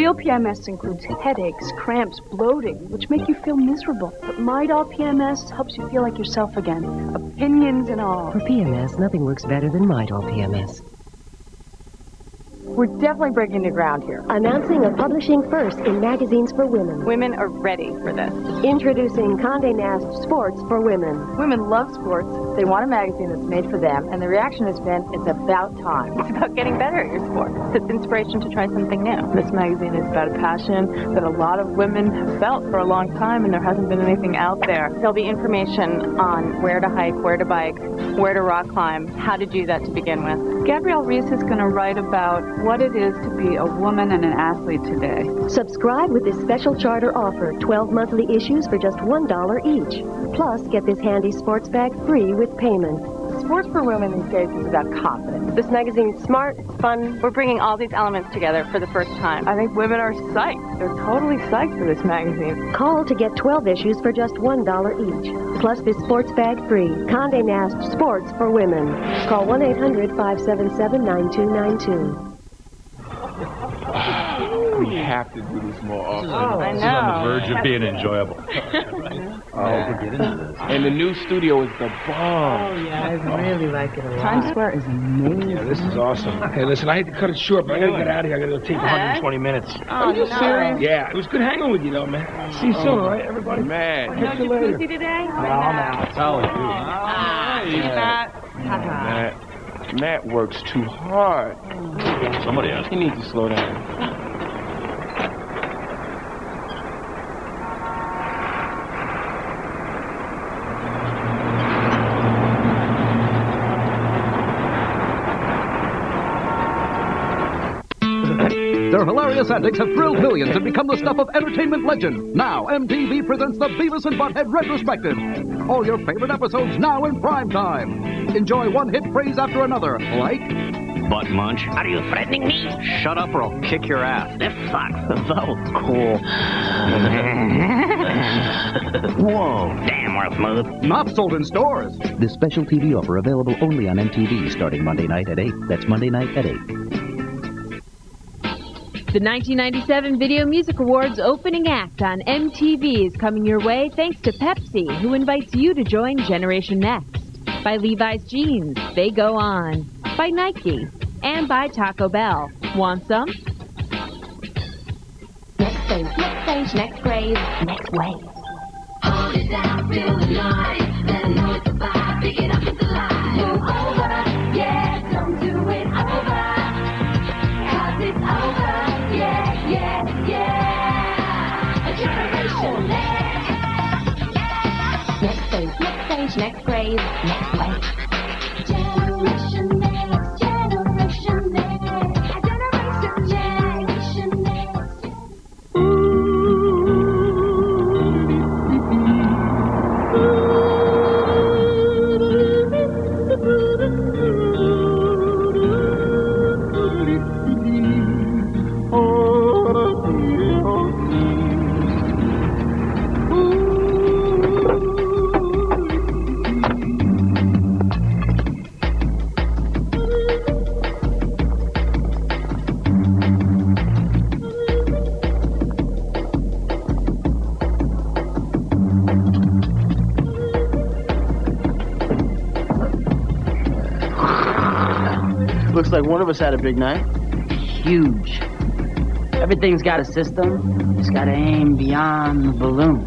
Real PMS includes headaches, cramps, bloating, which make you feel miserable. But My-Doll PMS helps you feel like yourself again, opinions and all. For PMS, nothing works better than My-Doll PMS. We're definitely breaking new ground here. Announcing a publishing first in magazines for women. Women are ready for this. Introducing Condé Nast Sports for Women. Women love sports. They want a magazine that's made for them, and the reaction has been, it's about time. It's about getting better at your sport. It's inspiration to try something new. This magazine is about a passion that a lot of women have felt for a long time, and there hasn't been anything out there. There'll be information on where to hike, where to bike, where to rock climb, how to do that to begin with. Gabrielle Reese is going to write about what it is to be a woman and an athlete today. Subscribe with this special charter offer, 12 monthly issues for just $1 each. Plus, get this handy sports bag free with payment. Sports for women these days is about confidence. This magazine's smart, it's fun. We're bringing all these elements together for the first time. I think women are psyched. They're totally psyched for this magazine. Call to get 12 issues for just $1 each. Plus this sports bag free. Condé Nast Sports for Women. Call 1-800-577-9292. We have to do this more often. I This is know. on the verge of being enjoyable. And the new studio is the bomb. I really like it a lot. Times Square is amazing. Yeah, this is awesome. Hey, listen, I hate to cut it short, but I gotta get out of here. I gotta go take 120 minutes. Are you serious? Yeah, it was good hanging with you, though, man. See you soon, all right, everybody? Man. Catch you later. Today? Matt works too hard. Somebody has. He needs to slow down. Their hilarious antics have thrilled millions and become the stuff of entertainment legend. Now, MTV presents the Beavis and Butthead Retrospective. All your favorite episodes now in prime time. Enjoy one hit phrase after another, like... Butt munch. Are you threatening me? Shut up or I'll kick your ass. This sucks. That was cool. Whoa, damn, we're smooth. Not sold in stores. This special TV offer available only on MTV starting Monday night at 8. That's Monday night at 8. The 1997 Video Music Awards opening act on MTV is coming your way thanks to Pepsi, who invites you to join Generation Next. By Levi's Jeans, they go on. By Nike. And by Taco Bell. Want some? Next stage, next grade, next wave. Hold it down, feel the noise. Let it know it's a vibe. Pick it up, it's alive. Move over, yeah, don't do it over. 'Cause it's over, yeah, yeah, yeah. A generation next. Next stage, next grade, next wave. Generation next, generation next. A generation next. Looks like one of us had a big night. Huge. Everything's got a system. Just gotta aim beyond the balloon.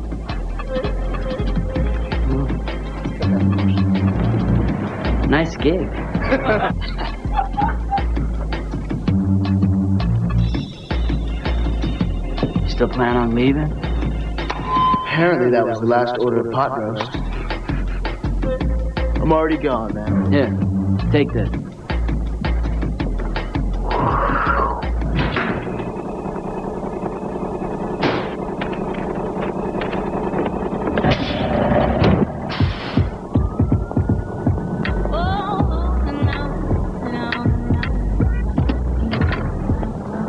Nice gig. Still plan on leaving? Apparently that was the last order of pot roast. I'm already gone, man. Here, take this.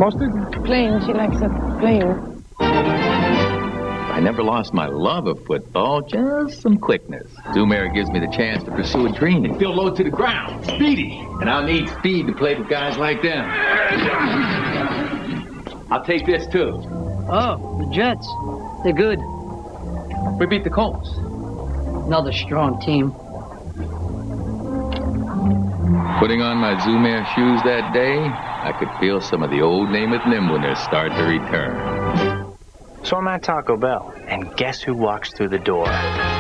Mustard? Plain, she likes it plain. I never lost my love of football, just some quickness. Zumare gives me the chance to pursue a dream. Feel low to the ground, speedy. And I'll need speed to play with guys like them. I'll take this too. Oh, the Jets. They're good. We beat the Colts. Another strong team. Putting on my Zoomare shoes that day, I could feel some of the old Namath nimbleness start to return. So I'm at Taco Bell, and guess who walks through the door?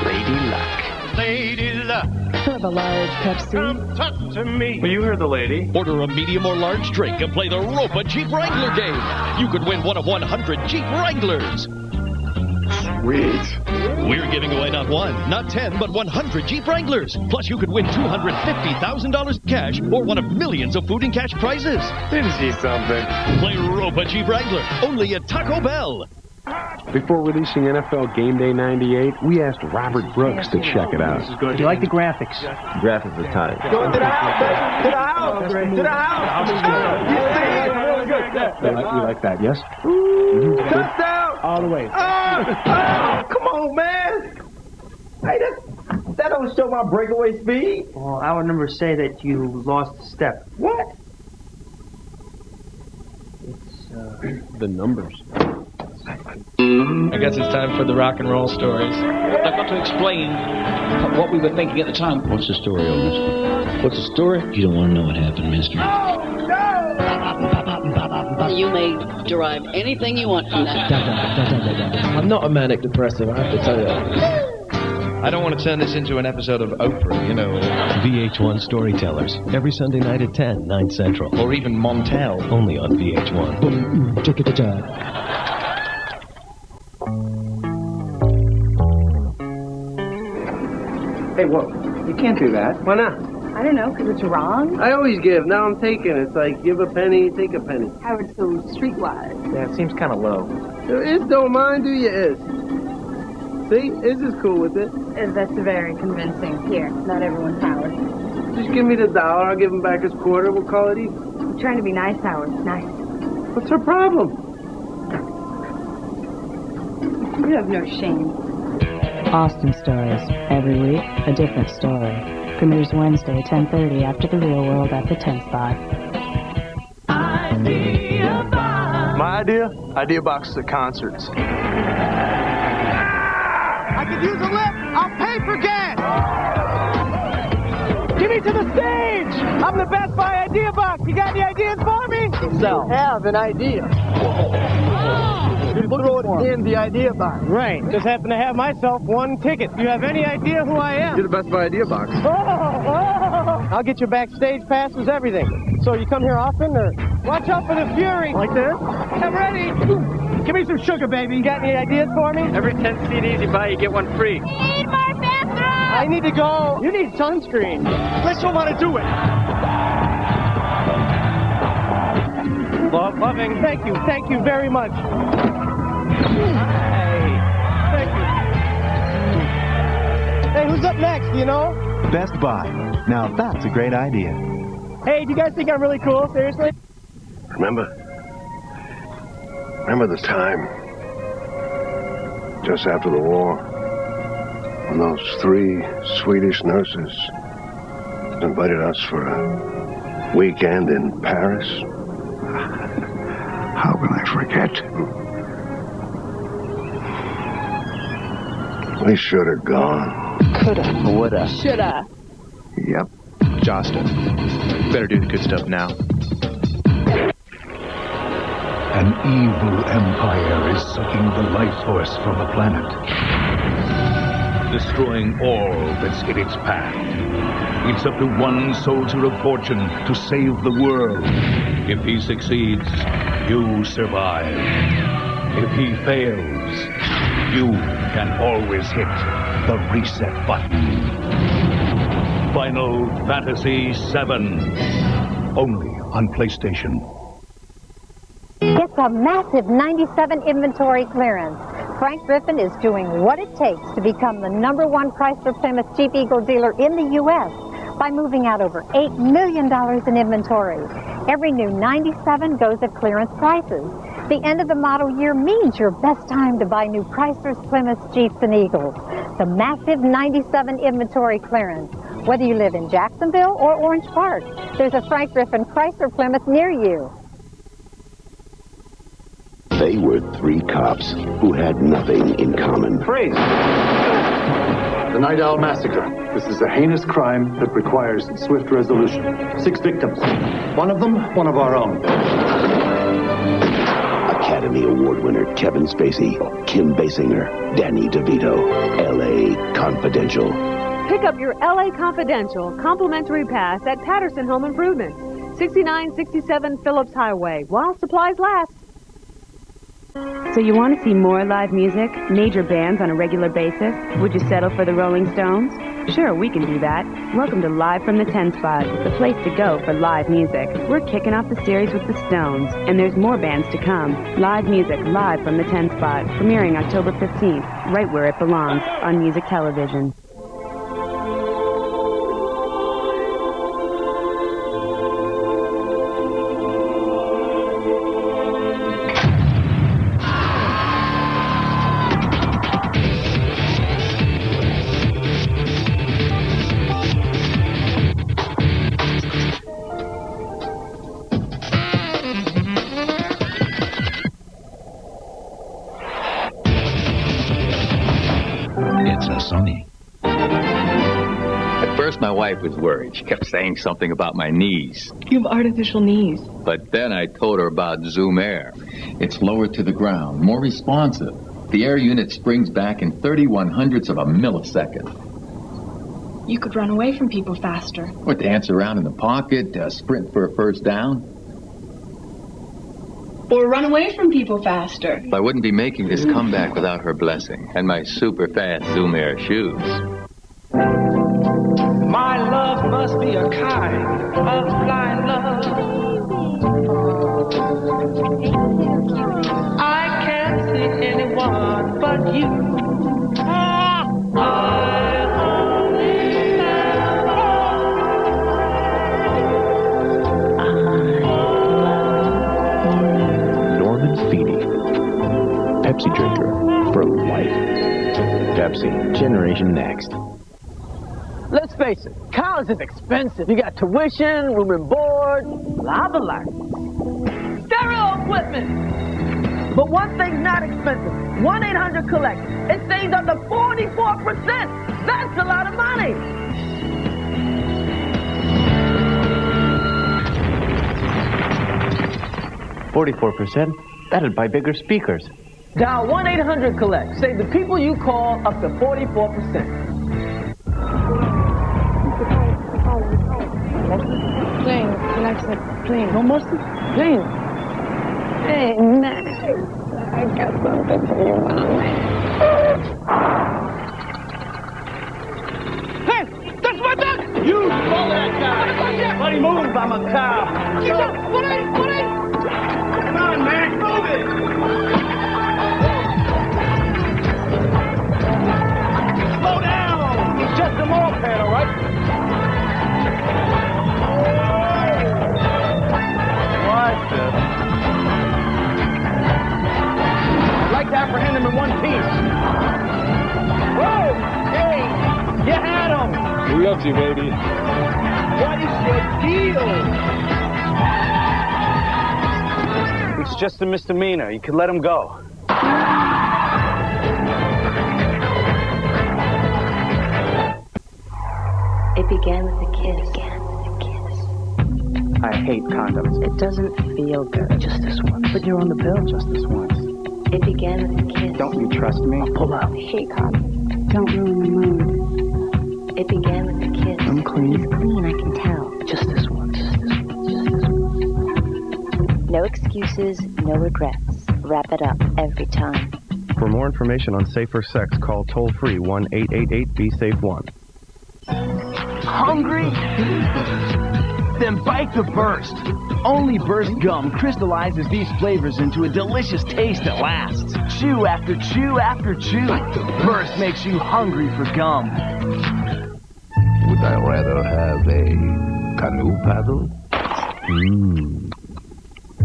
Lady Luck. Lady Luck. Have a large Pepsi. Come talk to me. Well, you heard the lady. Order a medium or large drink and play the Ropa Jeep Wrangler game. You could win one of 100 Jeep Wranglers. Sweet. We're giving away not 1, not 10, but 100 Jeep Wranglers. Plus, you could win $250,000 cash or one of millions of food and cash prizes. Didn't see something. Play Ropa Jeep Wrangler, only at Taco Bell. Before releasing NFL Game Day 98, we asked Robert Brooks to check it out. Do you like the graphics? Graphics are tight. Go to the house. To the house. To the house. We like that, yes? Touchdown. All the way. Oh, come on, man. Hey, that don't show my breakaway speed. Well, our numbers say that you lost a step. What? It's, The numbers. I guess it's time for the rock and roll stories. I've got to explain what we were thinking at the time. What's the story on this one? What's the story? You don't want to know what happened, mister. You may derive anything you want from that. I'm not a manic depressive, I have to tell you. I don't want to turn this into an episode of Oprah, you know. VH1 Storytellers, every Sunday night at 10, 9 Central. Or even Montel. Only on VH1. Hey, whoa. You can't do that. Why not? I don't know, because it's wrong. I always give. Now I'm taking. It's like, give a penny, take a penny. Howard's so streetwise. Yeah, it seems kind of low. Is don't mind, do you is? See? Is is cool with it. That's very convincing. Here, not everyone's Howard. Just give me the $1. I'll give him back his quarter. We'll call it even. I'm trying to be nice, Howard. Nice. What's her problem? You have no shame. Austin Stories. Every week, a different story. Premieres Wednesday, 10:30 after The Real World at the 10 spot. Idea Box. My idea? Idea boxes at concerts. I could use a lift. I'll pay for gas. Give me to the stage. I'm the Best Buy Idea Box. You got any ideas for me? So, have an idea. You throw it in the idea box. Right. Just happen to have myself one ticket. Do you have any idea who I am? You're the Best Buy idea box. I'll get you backstage passes, everything. So you come here often, or watch out for the Fury. Like this? I'm ready. Give me some sugar, baby. You got any ideas for me? Every 10 CDs you buy, you get one free. Need more bathroom. I need to go. You need sunscreen. Let's want to do it. Loving. Thank you very much. Hey. Thank you. Hey, who's up next, you know? Best Buy. Now that's a great idea. Hey, do you guys think I'm really cool? Seriously? Remember the time, just after the war, when those 3 Swedish nurses invited us for a weekend in Paris? How can I forget? We should have gone. Coulda. Woulda. Shoulda. Yep. Josta. Better do the good stuff now. An evil empire is sucking the life force from the planet. Destroying all that's in its path. It's up to one soldier of fortune to save the world. If he succeeds, you survive. If he fails, you can always hit the reset button. Final Fantasy VII. Only on PlayStation. It's a massive 97 inventory clearance. Frank Griffin is doing what it takes to become the #1 Chrysler Plymouth Jeep Eagle dealer in the U.S. by moving out over $8 million in inventory. Every new 97 goes at clearance prices. The end of the model year means your best time to buy new Chryslers, Plymouths, Jeeps, and Eagles. The massive 97 inventory clearance. Whether you live in Jacksonville or Orange Park, there's a Frank Griffin Chrysler Plymouth near you. They were three cops who had nothing in common. Freeze! The Night Owl Massacre. This is a heinous crime that requires swift resolution. 6 victims. One of them, one of our own. Academy Award winner Kevin Spacey, Kim Basinger, Danny DeVito, L.A. Confidential. Pick up your L.A. Confidential complimentary pass at Patterson Home Improvement, 6967 Phillips Highway, while supplies last. So you want to see more live music, major bands on a regular basis? Would you settle for the Rolling Stones? Sure, we can do that. Welcome to Live from the 10 Spot, the place to go for live music. We're kicking off the series with the Stones, and there's more bands to come. Live music, live from the 10 Spot, premiering October 15th, right where it belongs, on music television. At first, my wife was worried. She kept saying something about my knees. You have artificial knees. But then I told her about Zoom Air. It's lower to the ground, more responsive. The air unit springs back in 31/100ths of a millisecond. You could run away from people faster. Or dance around in the pocket, sprint for a first down. Or run away from people faster. I wouldn't be making this comeback without her blessing and my super fast Zoom Air shoes. My love must be a kind of blind love. I can't see anyone but you. Pepsi drinker for life. Pepsi, generation next. Let's face it, college is expensive. You got tuition, room and board, blah, blah, blah. Stereo equipment. But one thing's not expensive. 1-800-COLLECT. It saves up to 44%. That's a lot of money. $44%? That'd buy bigger speakers. Dial 1-800-COLLECT. Save the people you call up to 44%. Please, Alexa, please. No mustard? Please. Hey, Max. I got something for you, Mommy. Hey, that's my dog! You follow that guy! Buddy, move, I'm a cow. What ain't? Come on, Max, move it! Slow down! He's just a moped, all right? What the? I'd like to apprehend him in one piece. Whoa! Hey! You had him! We love you, baby. What is your deal? It's just a misdemeanor. You could let him go. It began with a kiss. I hate condoms. It doesn't feel good. Just this once. But you're on the bill. Just this once. It began with a kiss. Don't you trust me? I'll pull out. I hate condoms. Don't ruin the mood. It began with a kiss. I'm clean. He's clean, I can tell. Just this once. Just this once. Just this once. No excuses, no regrets. Wrap it up every time. For more information on safer sex, call toll-free 1-888-BE-SAFE-1. Hungry? Then bite the Burst. Only Burst gum crystallizes these flavors into a delicious taste that lasts. Chew after chew after chew. Burst makes you hungry for gum. Would I rather have a canoe paddle?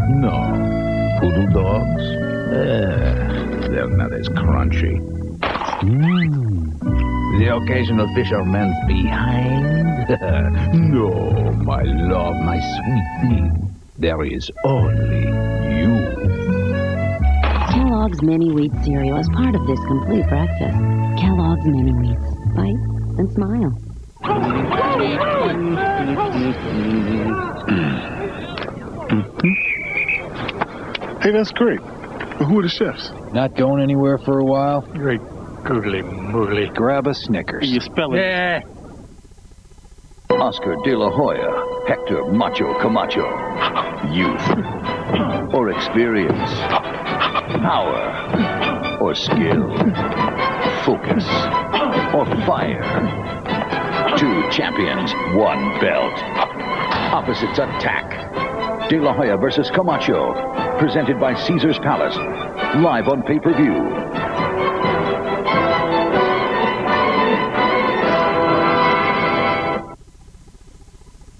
No. Poodle dogs? They're not as crunchy. The occasional fisherman's behind? No, my love, my sweet thing. There is only you. Kellogg's Mini Wheat cereal is part of this complete breakfast. Kellogg's Mini Wheats. Bite and smile. Hey, that's great. But who are the chefs? Not going anywhere for a while? Great. Googly moogly. Grab a Snickers. You spell it. Yeah. Oscar De La Hoya, Hector Macho Camacho. Youth or experience, power or skill, focus or fire. Two champions, one belt. Opposites attack. De La Hoya versus Camacho. Presented by Caesar's Palace. Live on pay-per-view.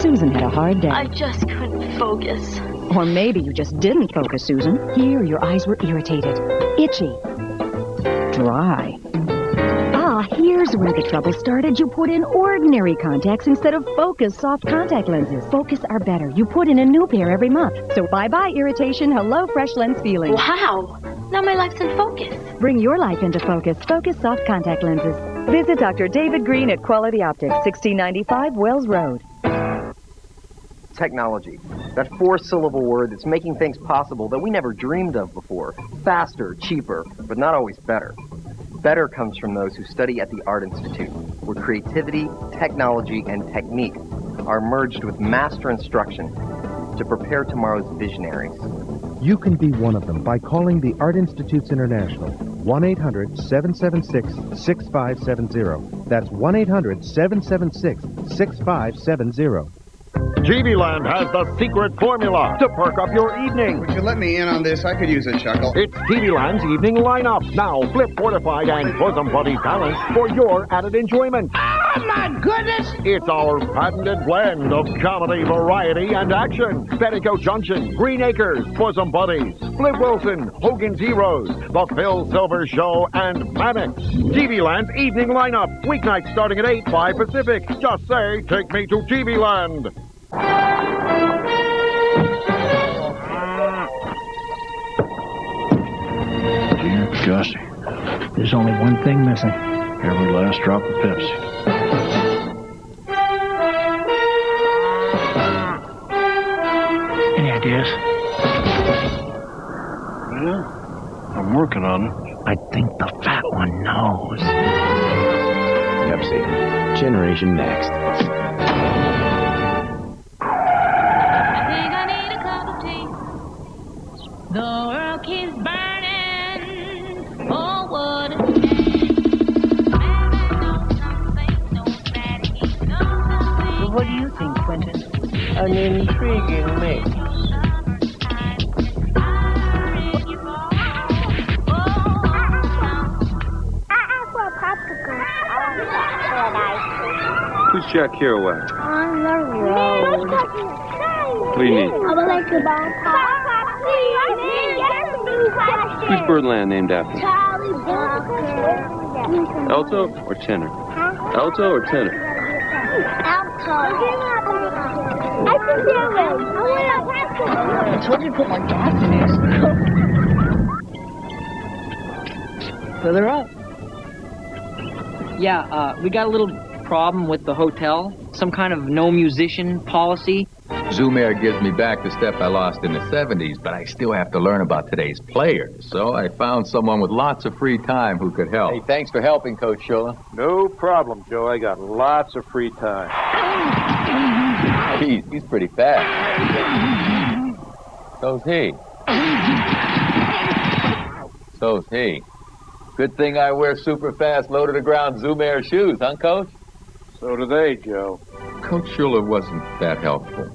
Susan had a hard day. I just couldn't focus. Or maybe you just didn't focus, Susan. Here, your eyes were irritated, itchy, dry. Ah, here's where the trouble started. You put in ordinary contacts instead of Focus soft contact lenses. Focus are better. You put in a new pair every month. So bye-bye irritation, hello fresh lens feeling. Wow! Now my life's in focus. Bring your life into focus. Focus soft contact lenses. Visit Dr. David Green at Quality Optics, 1695 Wells Road. Technology. That four-syllable word that's making things possible that we never dreamed of before. Faster, cheaper, but not always better. Better comes from those who study at the Art Institute, where creativity, technology, and technique are merged with master instruction to prepare tomorrow's visionaries. You can be one of them by calling the Art Institutes International, 1-800-776-6570. That's 1-800-776-6570. TV Land has the secret formula to perk up your evening. Would you let me in on this? I could use a chuckle. It's TV Land's evening lineup. Now, flip fortified and bosom buddy talent for your added enjoyment. Oh, my goodness! It's our patented blend of comedy, variety, and action. Petticoat Junction, Green Acres, Bosom Buddies, Flip Wilson, Hogan's Heroes, The Phil Silver Show, and Mammoth. TV Land's evening lineup. Weeknights starting at 8, 5 Pacific. Just say, take me to TV Land. Dear Gussie, there's only one thing missing. Every last drop of Pepsi. Any ideas? Yeah, I'm working on it. I think the fat one knows. Pepsi. Generation Next. The world keeps burning. Oh, what a So what do you think, Quentin? An intriguing mix. Who's Jack Kerouac? On the road. What do you need? I would like to buy pop. Who's Birdland named after? Charlie Bunker. Alto or tenor? Alto or tenor? Alto. I can do it. I told you to put more gas in it. Fill her up. Yeah, we got a little problem with the hotel. Some kind of no musician policy. Zoom Air gives me back the step I lost in the 70s, but I still have to learn about today's players. So I found someone with lots of free time who could help. Hey, thanks for helping, Coach Shula. No problem, Joe. I got lots of free time. He's pretty fast. So's he. So's he. Good thing I wear super fast, low-to-the-ground Zoom Air shoes, huh, Coach? So do they, Joe. Coach Shula wasn't that helpful.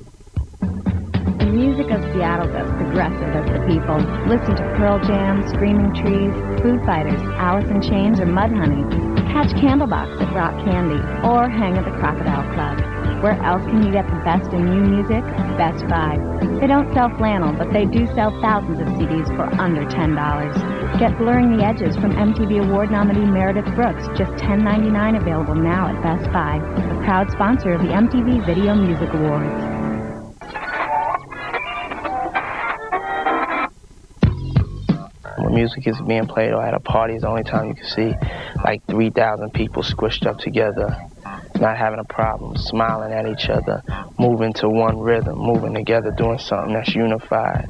The music of Seattle does progressive of the people. Listen to Pearl Jam, Screaming Trees, Foo Fighters, Alice in Chains, or Mudhoney. Catch Candlebox at Rock Candy, or hang at the Crocodile Club. Where else can you get the best in new music? Best Buy. They don't sell flannel, but they do sell thousands of CDs for under $10. Get Blurring the Edges from MTV Award nominee Meredith Brooks, just $10.99, available now at Best Buy, a proud sponsor of the MTV Video Music Awards. When music is being played or at a party is the only time you can see like 3,000 people squished up together, not having a problem, smiling at each other, moving to one rhythm, moving together, doing something that's unified.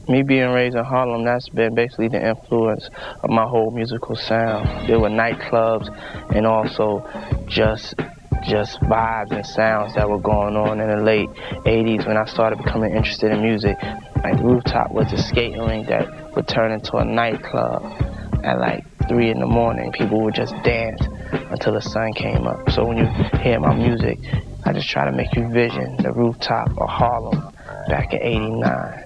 Me being raised in Harlem, that's been basically the influence of my whole musical sound. There were nightclubs and also just vibes and sounds that were going on in the late 80s when I started becoming interested in music. Like, the rooftop was a skating rink that would turn into a nightclub at like 3 in the morning. People would just dance until the sun came up. So when you hear my music, I just try to make you vision the rooftop of Harlem back in '89.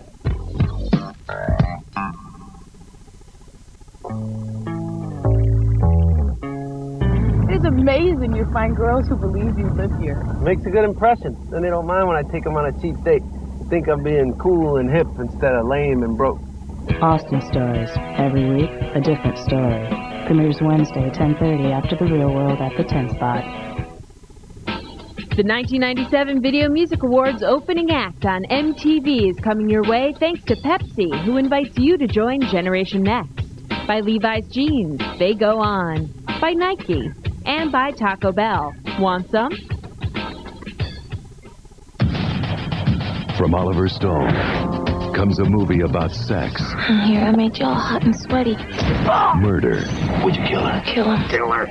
It's amazing you find girls who believe you live here. Makes a good impression. Then they don't mind when I take them on a cheap date. They think I'm being cool and hip instead of lame and broke. Austin Stories. Every week, a different story. Premieres Wednesday, 10:30 after The Real World at the 10 Spot. The 1997 Video Music Awards opening act on MTV is coming your way thanks to Pepsi, who invites you to join Generation Next. By Levi's Jeans, they go on. By Nike. And by Taco Bell. Want some? From Oliver Stone comes a movie about sex, Here, I made you all hot and sweaty. murder, Would you kill her? Kill her. Kill her.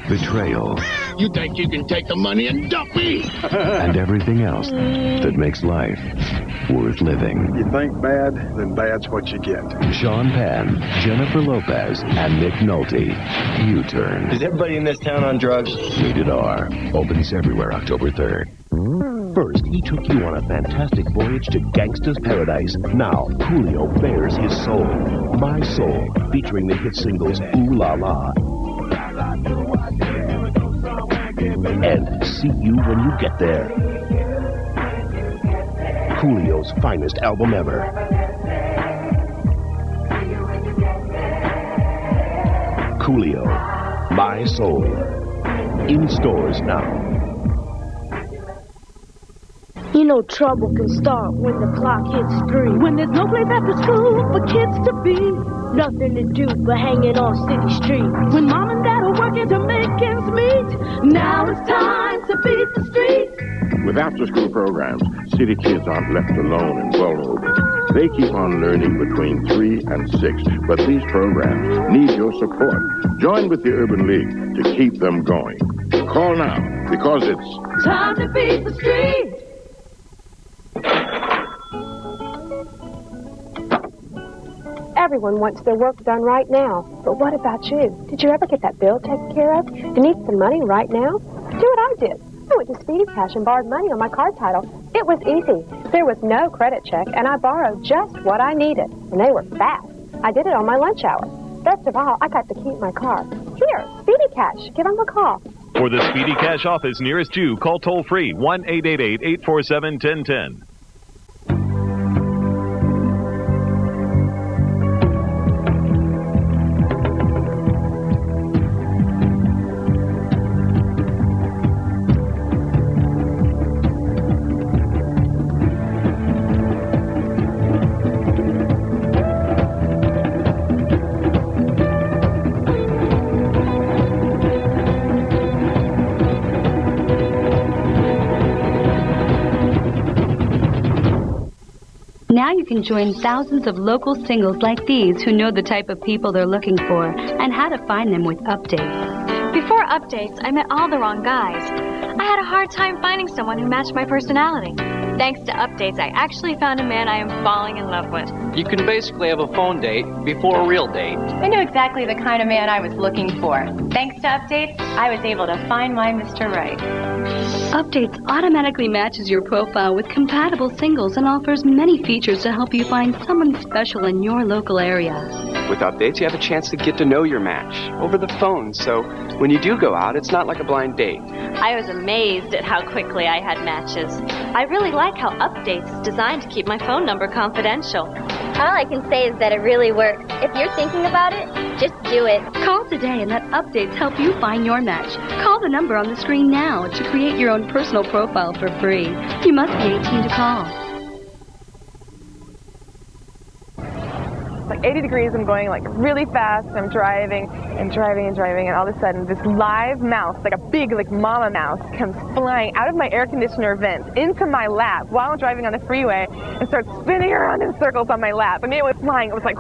betrayal, You think you can take the money and dump me? and everything else that makes life worth living. You think bad, then bad's what you get. Sean Penn, Jennifer Lopez, and Nick Nolte. U-Turn. Is everybody in this town on drugs? Rated R. Opens everywhere October 3rd. First, he took you on a fantastic voyage to gangsta's paradise. Now, Coolio bears his soul. My Soul, featuring the hit singles Ooh La La and See You When You Get There. Coolio's finest album ever. Coolio, My Soul. In stores now. You know trouble can start when the clock hits 3. When there's no place after school for kids to be. Nothing to do but hanging on city streets. When mom and dad are working to make ends meet. Now it's time to beat the streets. With after-school programs, city kids aren't left alone and vulnerable. They keep on learning between 3 and 6, but these programs need your support. Join with the Urban League to keep them going. Call now, because it's Time to beat the streets. Everyone wants their work done right now. But what about you? Did you ever get that bill taken care of? You need some money right now? Do what I did. I went to Speedy Cash and borrowed money on my card title. It was easy. There was no credit check, and I borrowed just what I needed. And they were fast. I did it on my lunch hour. Best of all, I got to keep my car. Here, Speedy Cash. Give them a call. For the Speedy Cash office nearest you, call toll-free 1-888-847-1010. Now you can join thousands of local singles like these who know the type of people they're looking for and how to find them with updates. Before updates, I met all the wrong guys. I had a hard time finding someone who matched my personality. Thanks to updates, I actually found a man I am falling in love with. You can basically have a phone date before a real date. I knew exactly the kind of man I was looking for. Thanks to updates, I was able to find my Mr. Right. Updates automatically matches your profile with compatible singles and offers many features to help you find someone special in your local area. With updates, you have a chance to get to know your match over the phone, so when you do go out, it's not like a blind date. I was amazed at how quickly I had matches. I really like how Updates is designed to keep my phone number confidential. All I can say is that it really works. If you're thinking about it, just do it. Call today and let Updates help you find your match. Call the number on the screen now to create your own personal profile for free. You must be 18 to call. Like 80 degrees. I'm going like really fast. I'm driving and driving and driving, and all of a sudden this live mouse, like a big like mama mouse, comes flying out of my air conditioner vents into my lap while I'm driving on the freeway and starts spinning around in circles on my lap. I mean, it was flying. It was like,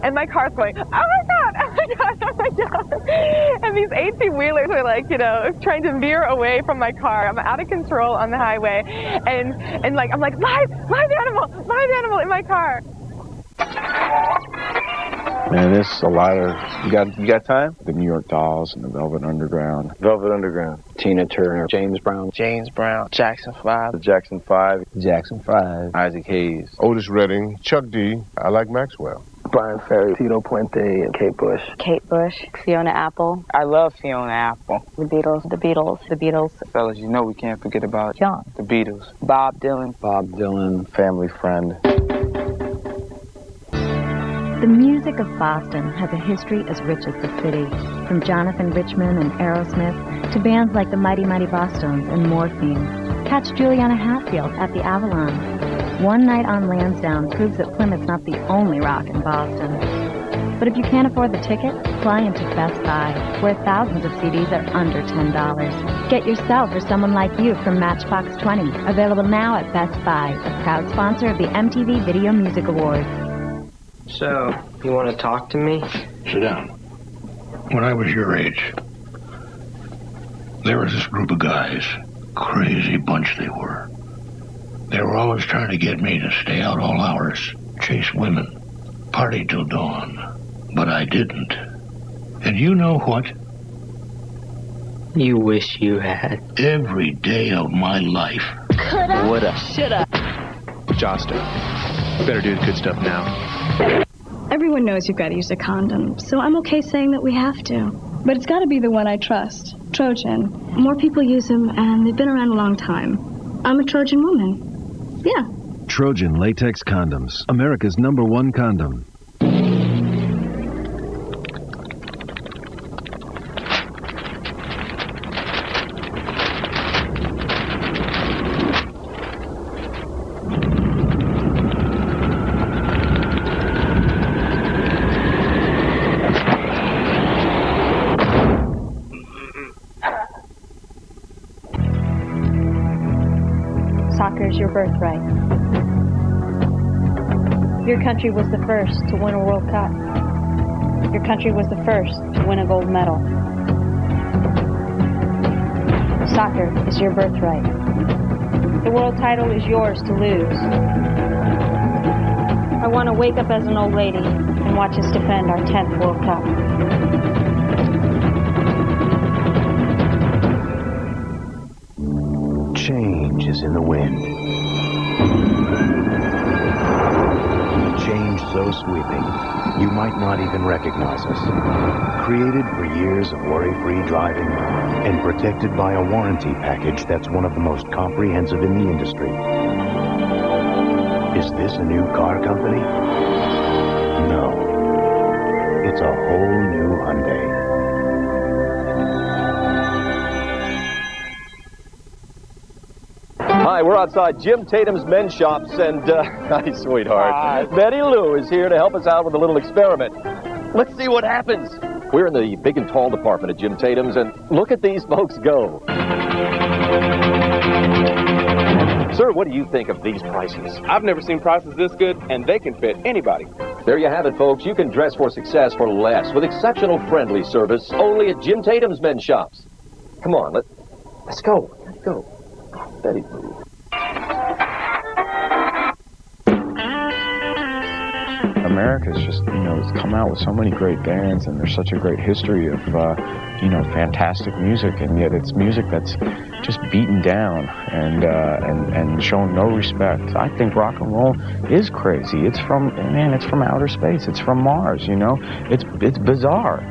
and my car's going, oh my God, oh my God, oh my God. And these 18-wheelers are like, you know, trying to veer away from my car. I'm out of control on the highway, and like I'm like, live animal in my car. Man, it's a lot of, you got time? The New York Dolls and the Velvet Underground. Velvet Underground. Tina Turner. James Brown. Jackson 5. The Jackson 5. Jackson 5. Isaac Hayes. Otis Redding. Chuck D. I like Maxwell. Brian Ferry, Tito Puente, and Kate Bush. Kate Bush, Fiona Apple. I love Fiona Apple. The Beatles. Fellas, you know we can't forget about John. The Beatles. Bob Dylan. Family Friend. The music of Boston has a history as rich as the city, from Jonathan Richman and Aerosmith to bands like the Mighty Mighty Bosstones and Morphine. Catch Juliana Hatfield at the Avalon. One Night on Lansdowne proves that Plymouth's not the only rock in Boston. But if you can't afford the ticket, fly into Best Buy, where thousands of CDs are under $10. Get yourself or someone like you from Matchbox 20, available now at Best Buy, a proud sponsor of the MTV Video Music Awards. So, you want to talk to me? Sit down. When I was your age, there was this group of guys. Crazy bunch they were. They were always trying to get me to stay out all hours, chase women, party till dawn. But I didn't. And you know what? You wish you had. Every day of my life. Coulda. Woulda. Shoulda. Josta. We better do the good stuff now. Everyone knows you've got to use a condom, so I'm okay saying that we have to. But it's got to be the one I trust, Trojan. More people use them, and they've been around a long time. I'm a Trojan woman. Yeah. Trojan latex condoms, America's #1 condom. Soccer's your birthright. Your country was the first to win a World Cup. Your country was the first to win a gold medal. Soccer is your birthright. The world title is yours to lose. I want to wake up as an old lady and watch us defend our 10th World Cup. Change is in the wind. Change so sweeping, you might not even recognize us. Created for years of worry-free driving and protected by a warranty package that's one of the most comprehensive in the industry. Is this a new car company? No. It's a whole new Hyundai. Hi, we're outside Jim Tatum's men's shops, and, hi, sweetheart. Betty Lou is here to help us out with a little experiment. Let's see what happens. We're in the big and tall department at Jim Tatum's, and look at these folks go. Sir, what do you think of these prices? I've never seen prices this good, and they can fit anybody. There you have it, folks. You can dress for success for less with exceptional friendly service only at Jim Tatum's men's shops. Come on, let's go. Let's go. Betty Lou. America's just, it's come out with so many great bands, and there's such a great history of, fantastic music, and yet it's music that's just beaten down and shown no respect. I think rock and roll is crazy. It's from outer space. It's from Mars, It's bizarre,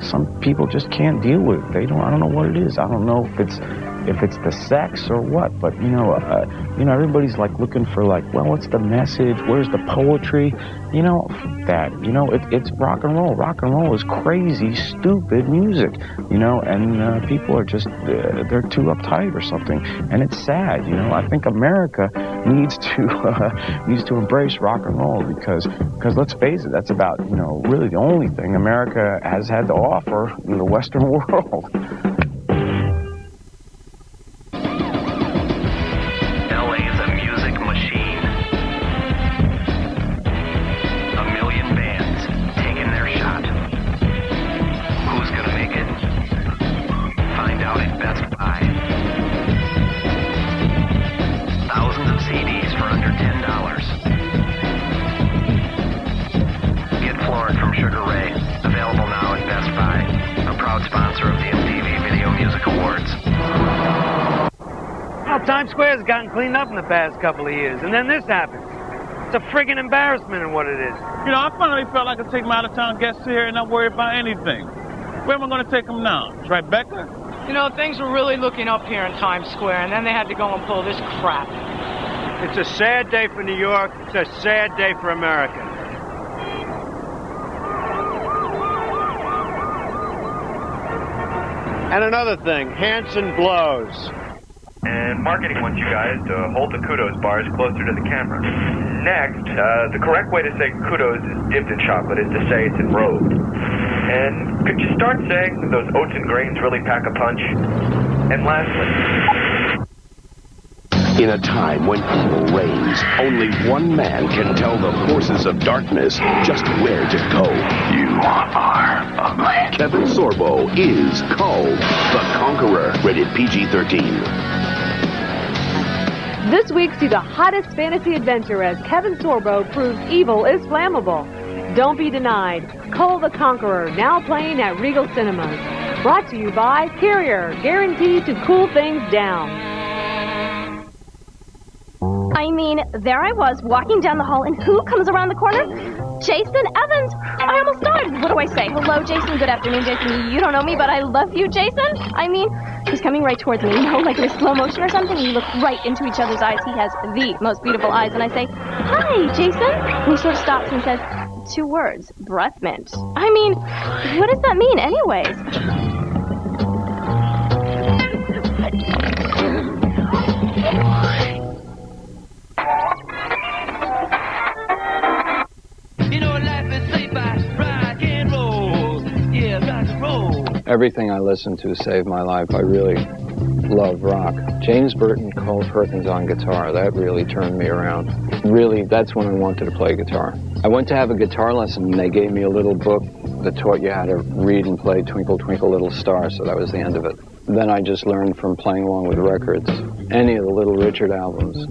Some people just can't deal with it. I don't know what it is. I don't know if it's if it's the sex or what. But you know, everybody's like looking for like, well, what's the message? Where's the poetry? You know, that, you know, it's rock and roll. Rock and roll is crazy, stupid music, you know, and people are just, they're too uptight or something, and it's sad, you know. I think America needs to embrace rock and roll because let's face it, that's about, you know, really the only thing America has had to offer in the Western world. Sponsor of the MTV Video Music Awards. Well, Times Square's gotten cleaned up in the past couple of years, and then this happens. It's a friggin' embarrassment in what it is. You know, I finally felt like I could take my out-of-town guests here and not worry about anything. Where am I going to take them now? Tribeca? You know, things were really looking up here in Times Square, and then they had to go and pull this crap. It's a sad day for New York. It's a sad day for America. And another thing, Hanson blows. And marketing wants you guys to hold the kudos bars closer to the camera. Next, the correct way to say kudos is dipped in chocolate is to say it's enrobed. And could you start saying those oats and grains really pack a punch? And lastly... In a time when evil reigns, only one man can tell the forces of darkness just where to go. You are ugly. Kevin Sorbo is called the Conqueror, rated PG-13. This week, see the hottest fantasy adventure as Kevin Sorbo proves evil is flammable. Don't be denied. Cole the Conqueror, now playing at Regal Cinemas. Brought to you by Carrier, guaranteed to cool things down. I mean, there I was, walking down the hall, and who comes around the corner? Jason Evans! I almost died. What do I say? Hello, Jason. Good afternoon, Jason. You don't know me, but I love you, Jason. I mean, he's coming right towards me, you know, like in a slow motion or something. We look right into each other's eyes. He has the most beautiful eyes, and I say, hi, Jason. And he sort of stops and says, 2 words, breath mint. I mean, what does that mean anyways? Everything I listen to saved my life. I really love rock. James Burton, Carl Perkins on guitar, that really turned me around. Really, that's when I wanted to play guitar. I went to have a guitar lesson, and they gave me a little book that taught you how to read and play Twinkle, Twinkle, Little Star, so that was the end of it. Then I just learned from playing along with records. Any of the Little Richard albums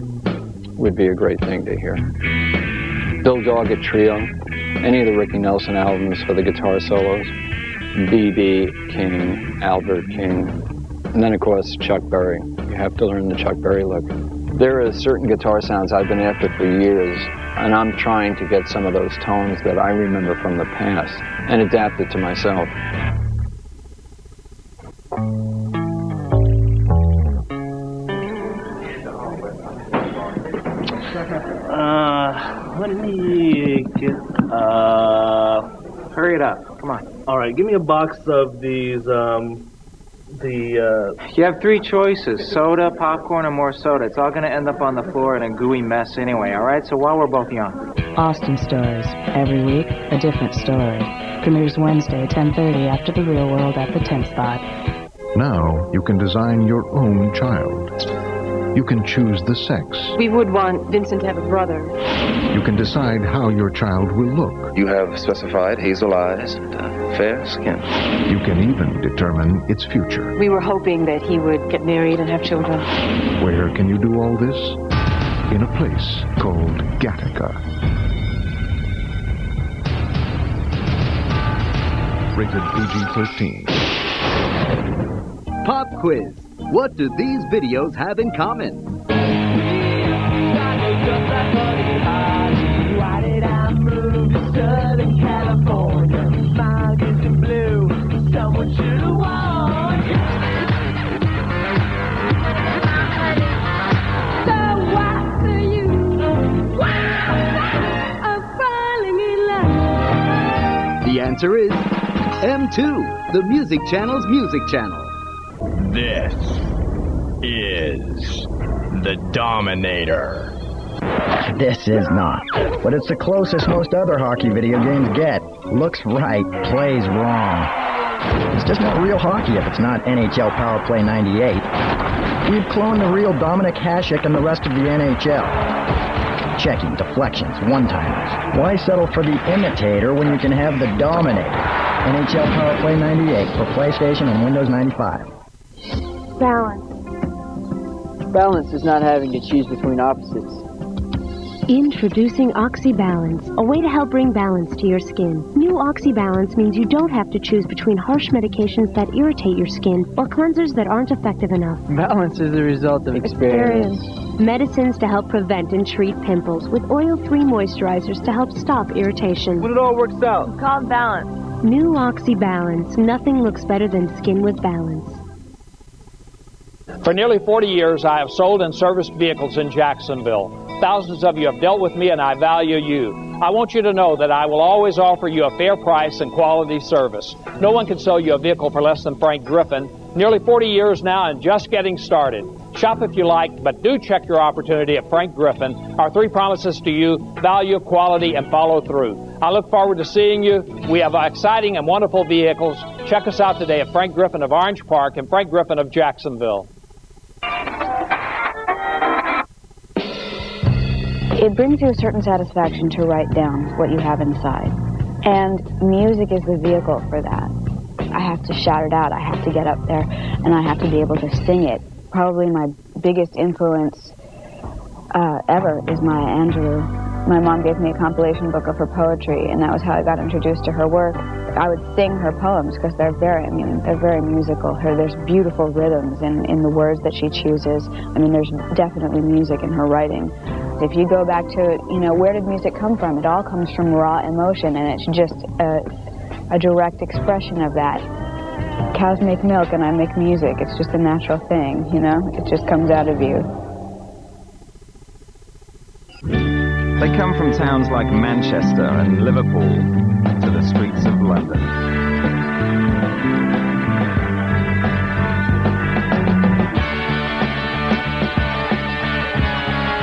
would be a great thing to hear. Bill Doggett Trio, any of the Ricky Nelson albums for the guitar solos. B.B. King, Albert King, and then, of course, Chuck Berry. You have to learn the Chuck Berry look. There are certain guitar sounds I've been after for years, and I'm trying to get some of those tones that I remember from the past and adapt it to myself. Let me get, hurry it up, come on. All right, give me a box of these, You have 3 choices, soda, popcorn, or more soda. It's all going to end up on the floor in a gooey mess anyway, all right? So while we're both young. Austin Stories. Every week, a different story. Premieres Wednesday, 10:30 after The Real World at the 10th Spot. Now you can design your own child. You can choose the sex. We would want Vincent to have a brother. You can decide how your child will look. You have specified hazel eyes and fair skin. You can even determine its future. We were hoping that he would get married and have children. Where can you do all this? In a place called Gattaca. Rated PG-13. Pop quiz. What do these videos have in common? Why did I move to Southern California? My eyes are blue. Someone should have warned. The answer is M2, the music channel's music channel. This is the Dominator. This is not, but it's the closest most other hockey video games get. Looks right, plays wrong. It's just not real hockey if it's not NHL Power Play 98. We've cloned the real Dominic Hasek and the rest of the NHL. Checking, deflections, one-timers. Why settle for the imitator when you can have the Dominator? NHL Power Play 98 for PlayStation and Windows 95. Balance. Balance is not having to choose between opposites. Introducing OxyBalance, a way to help bring balance to your skin. New OxyBalance means you don't have to choose between harsh medications that irritate your skin or cleansers that aren't effective enough. Balance is the result of experience. Medicines to help prevent and treat pimples with oil-free moisturizers to help stop irritation. When it all works out. It's called balance. New OxyBalance. Nothing looks better than skin with balance. For nearly 40 years, I have sold and serviced vehicles in Jacksonville. Thousands of you have dealt with me, and I value you. I want you to know that I will always offer you a fair price and quality service. No one can sell you a vehicle for less than Frank Griffin. Nearly 40 years now and just getting started. Shop if you like, but do check your opportunity at Frank Griffin. Our 3 promises to you: value, quality, and follow through. I look forward to seeing you. We have exciting and wonderful vehicles. Check us out today at Frank Griffin of Orange Park and Frank Griffin of Jacksonville. It brings you a certain satisfaction to write down what you have inside. And music is the vehicle for that. I have to shout it out. I have to get up there, and I have to be able to sing it. Probably my biggest influence ever is Maya Angelou. My mom gave me a compilation book of her poetry, and that was how I got introduced to her work. I would sing her poems because they're very musical. There's beautiful rhythms in the words that she chooses. There's definitely music in her writing. If you go back to, where did music come from? It all comes from raw emotion, and it's just a direct expression of that. Cows make milk, and I make music. It's just a natural thing, It just comes out of you. They come from towns like Manchester and Liverpool to the streets of London.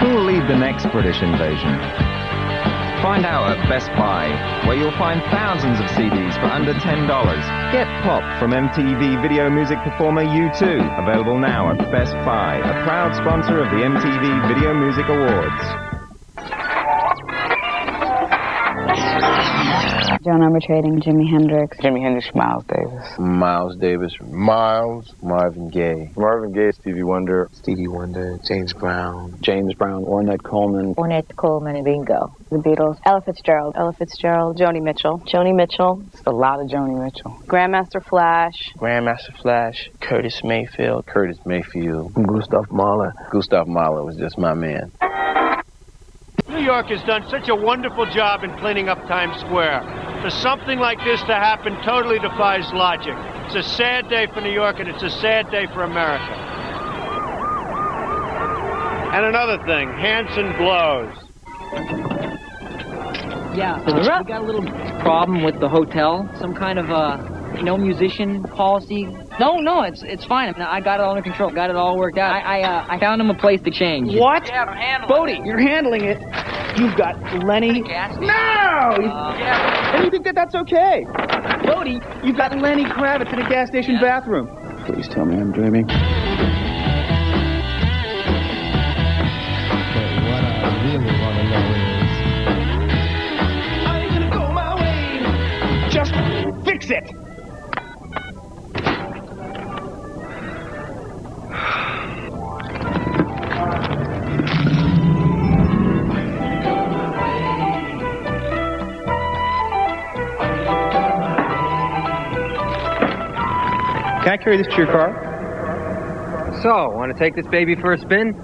Who will lead the next British invasion? Find out at Best Buy, where you'll find thousands of CDs for under $10. Get Pop from MTV Video Music Performer U2, available now at Best Buy, a proud sponsor of the MTV Video Music Awards. Joan Armatrading, Jimi Hendrix. Jimi Hendrix, Miles Davis. Miles Davis. Miles. Marvin Gaye. Marvin Gaye, Stevie Wonder. Stevie Wonder. James Brown. James Brown, Ornette Coleman. Ornette Coleman and Bingo. The Beatles. Ella Fitzgerald. Ella Fitzgerald. Joni Mitchell. Joni Mitchell. It's a lot of Joni Mitchell. Grandmaster Flash. Grandmaster Flash. Curtis Mayfield. Curtis Mayfield. Gustav Mahler. Gustav Mahler was just my man. New York has done such a wonderful job in cleaning up Times Square. For something like this to happen totally defies logic. It's a sad day for New York, and it's a sad day for America. And another thing, Hanson blows. Yeah, we got a little problem with the hotel. Some kind of, musician policy. No, it's fine. I got it all under control. Got it all worked out. I found him a place to change. What? Yeah, I'm handling Bodie, you're handling it. You've got Lenny. No! And you think that's okay? Bodie, you've got Lenny Kravitz in a gas station bathroom. Please tell me I'm dreaming. But what I really want to know is, I ain't gonna go my way. Just fix it. Can I carry this to your car? So, want to take this baby for a spin?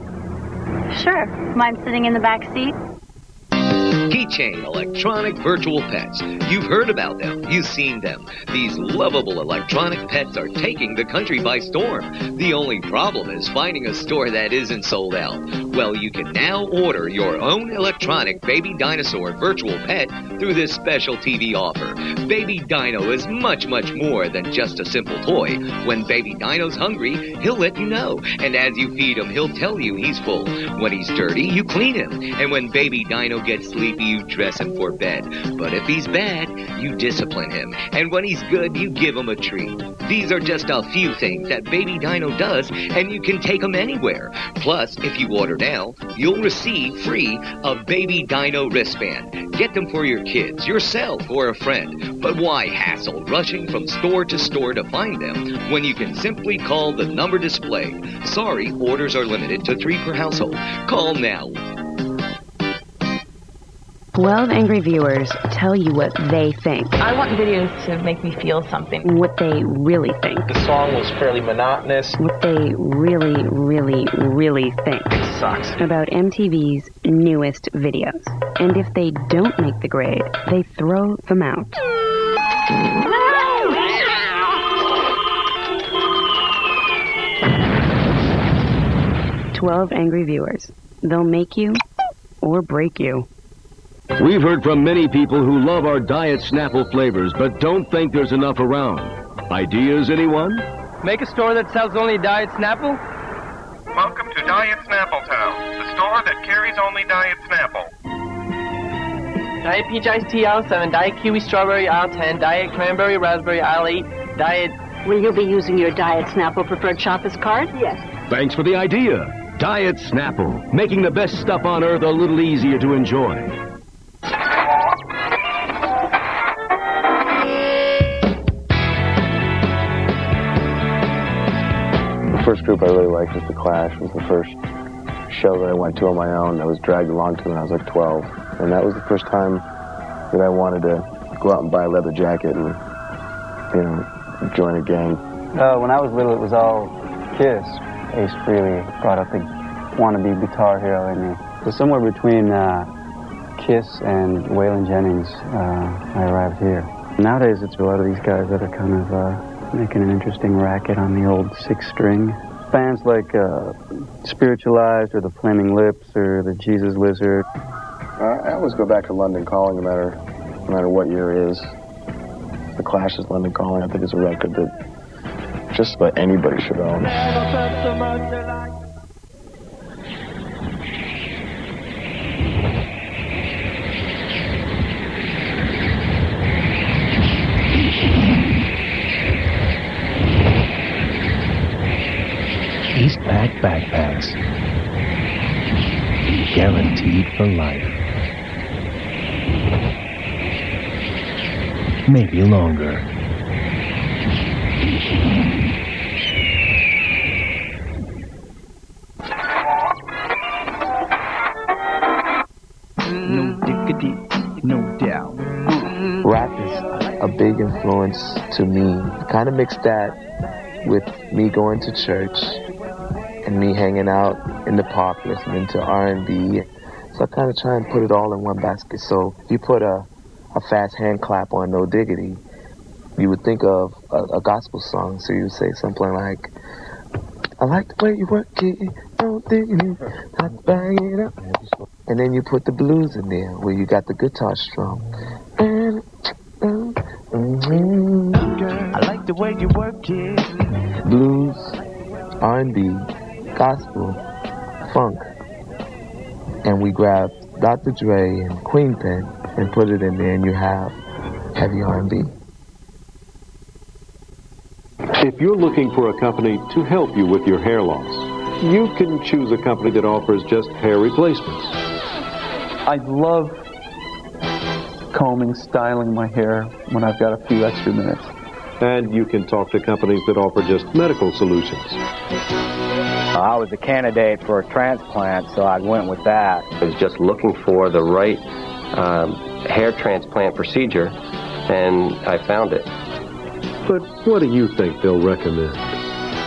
Sure. Mind sitting in the back seat? Keychain electronic virtual pets. You've heard about them. You've seen them. These lovable electronic pets are taking the country by storm. The only problem is finding a store that isn't sold out. Well, you can now order your own electronic baby dinosaur virtual pet through this special TV offer. Baby Dino is much, much more than just a simple toy. When Baby Dino's hungry, he'll let you know. And as you feed him, he'll tell you he's full. When he's dirty, you clean him. And when Baby Dino gets sleepy, you dress him for bed. But if he's bad, you discipline him. And when he's good, you give him a treat. These are just a few things that Baby Dino does, and you can take him anywhere. Plus, if you order now, you'll receive free a Baby Dino wristband. Get them for your kids, yourself, or a friend. But why hassle rushing from store to store to find them when you can simply call the number displayed? Sorry, orders are limited to 3 per household. Call now. 12 angry viewers tell you what they think. I want videos to make me feel something. What they really think. The song was fairly monotonous. What they really, really, really think. It sucks. About MTV's newest videos. And if they don't make the grade, they throw them out. "12 angry viewers. They'll make you or break you." We've heard from many people who love our Diet Snapple flavors, but don't think there's enough around. Ideas, anyone? Make a store that sells only Diet Snapple? Welcome to Diet Snapple Town, the store that carries only Diet Snapple. Diet Peach Iced Tea aisle 7, Diet Kiwi Strawberry aisle 10, Diet Cranberry Raspberry aisle 8, Diet... Will you be using your Diet Snapple preferred shopper's card? Yes. Thanks for the idea. Diet Snapple, making the best stuff on earth a little easier to enjoy. The first group I really liked was The Clash. It was the first show that I went to on my own. I was dragged along to when I was like 12. And that was the first time that I wanted to go out and buy a leather jacket and, you know, join a gang. When I was little, it was all Kiss. Ace Frehley brought up the wannabe guitar hero in me. So somewhere between Kiss and Waylon Jennings, I arrived here. Nowadays, it's a lot of these guys that are kind of making an interesting racket on the old 6-string. Bands like Spiritualized or the Flaming Lips or the Jesus Lizard. I always go back to London Calling, no matter what year it is. The Clash's London Calling, I think, is a record that just about anybody should own. Eastpak backpacks. Guaranteed for life. Maybe longer. No diggity, no doubt. Rap is a big influence to me. Kind of mix that with me going to church and me hanging out in the park listening to R&B. So I kind of try and put it all in one basket. So if you put a fast hand clap on No Diggity, you would think of a gospel song. So you would say something like, I like the way you work it, no diggity, not to bang it up. And then you put the blues in there where you got the guitar strum. I like the way you work it. Blues, R&B, gospel, funk. And we grabbed Dr. Dre and Queen Pen and put it in there, and you have heavy R&B. If you're looking for a company to help you with your hair loss, you can choose a company that offers just hair replacements. I love combing, styling my hair when I've got a few extra minutes. And you can talk to companies that offer just medical solutions. I was a candidate for a transplant, so I went with that. I was just looking for the right hair transplant procedure, and I found it. But what do you think they'll recommend?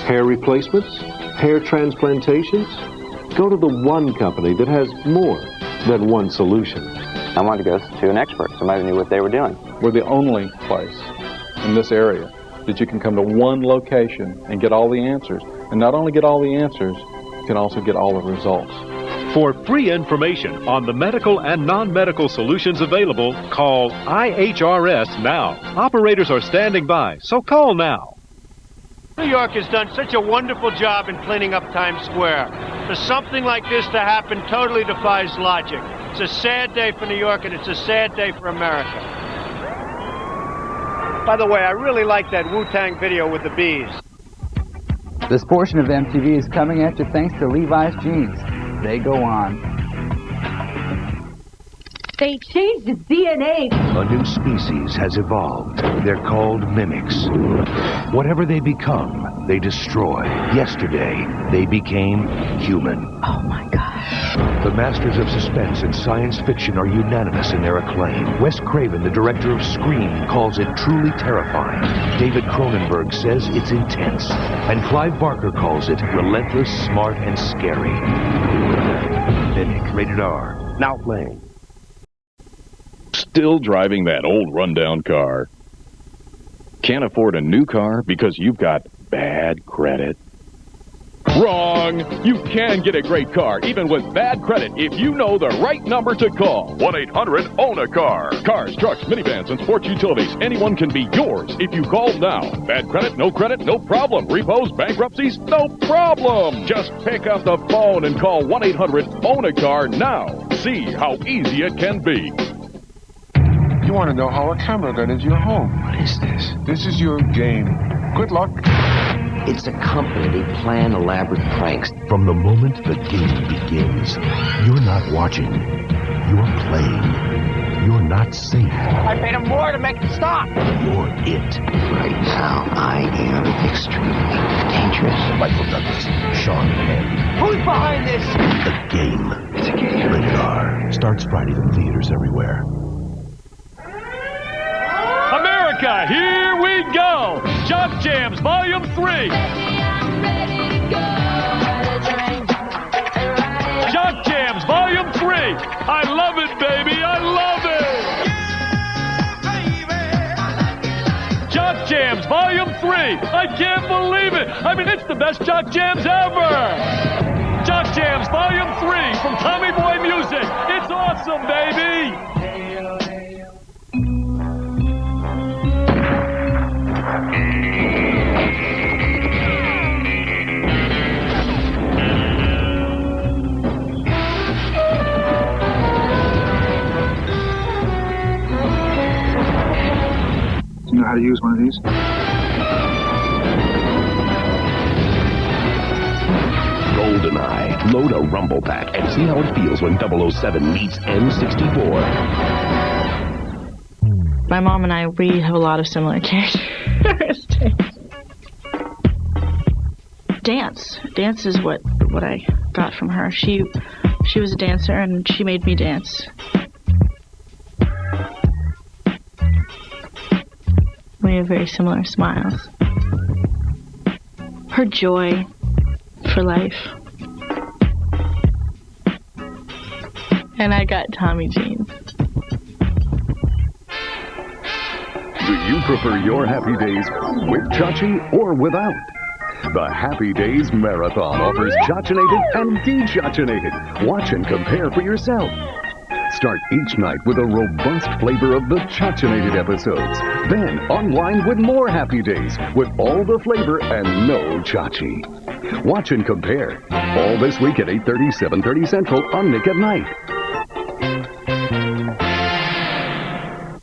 Hair replacements? Hair transplantations? Go to the one company that has more than one solution. I wanted to go to an expert, somebody who knew what they were doing. We're the only place in this area that you can come to one location and get all the answers. And not only get all the answers, you can also get all the results. For free information on the medical and non-medical solutions available, call IHRS now. Operators are standing by, so call now. New York has done such a wonderful job in cleaning up Times Square. For something like this to happen totally defies logic. It's a sad day for New York, and it's a sad day for America. By the way, I really like that Wu-Tang video with the bees. This portion of MTV is coming at you thanks to Levi's jeans. They go on. They changed its DNA. A new species has evolved. They're called mimics. Whatever they become, they destroy. Yesterday, they became human. Oh my gosh. The masters of suspense and science fiction are unanimous in their acclaim. Wes Craven, the director of Scream, calls it truly terrifying. David Cronenberg says it's intense. And Clive Barker calls it relentless, smart, and scary. Mimic, rated R. Now playing. Still driving that old rundown car? Can't afford a new car because you've got bad credit? Wrong! You can get a great car, even with bad credit, if you know the right number to call. 1-800-OWN-A-CAR. Cars, trucks, minivans, and sports utilities. Anyone can be yours if you call now. Bad credit, no problem. Repos, bankruptcies, no problem. Just pick up the phone and call 1-800-OWN-A-CAR now. See how easy it can be. You want to know how a camera got into your home. What is this? This is your game. Good luck. It's a company. They plan elaborate pranks. From the moment the game begins, you're not watching. You're playing. You're not safe. I paid him more to make it stop. You're it. Right now, I am extremely dangerous. Michael Douglas, Sean Penn. Who's behind this? The Game. It's a game. Rated R. Starts Friday in theaters everywhere. America, here we go! Jock Jams Volume 3! Jock Jams Volume 3! I love it, baby! I love it! Jock Jams Volume 3! I can't believe it! I mean, it's the best Jock Jams ever! Jock Jams Volume 3 from Tommy Boy Music! It's awesome, baby! You know how to use one of these? GoldenEye. Load a rumble pack and see how it feels when 007 meets M64. My mom and I, we have a lot of similar characteristics. Dance. Dance is what I got from her. She was a dancer and she made me dance. We have very similar smiles. Her joy for life. And I got Tommy jeans. Do you prefer your happy days with Chachi or without? The Happy Days Marathon offers Chachinated and Dechachinated. Watch and compare for yourself. Start each night with a robust flavor of the Chachinated episodes. Then unwind with more Happy Days with all the flavor and no Chachi. Watch and compare. All this week at 8:30, 7:30 Central on Nick at Night.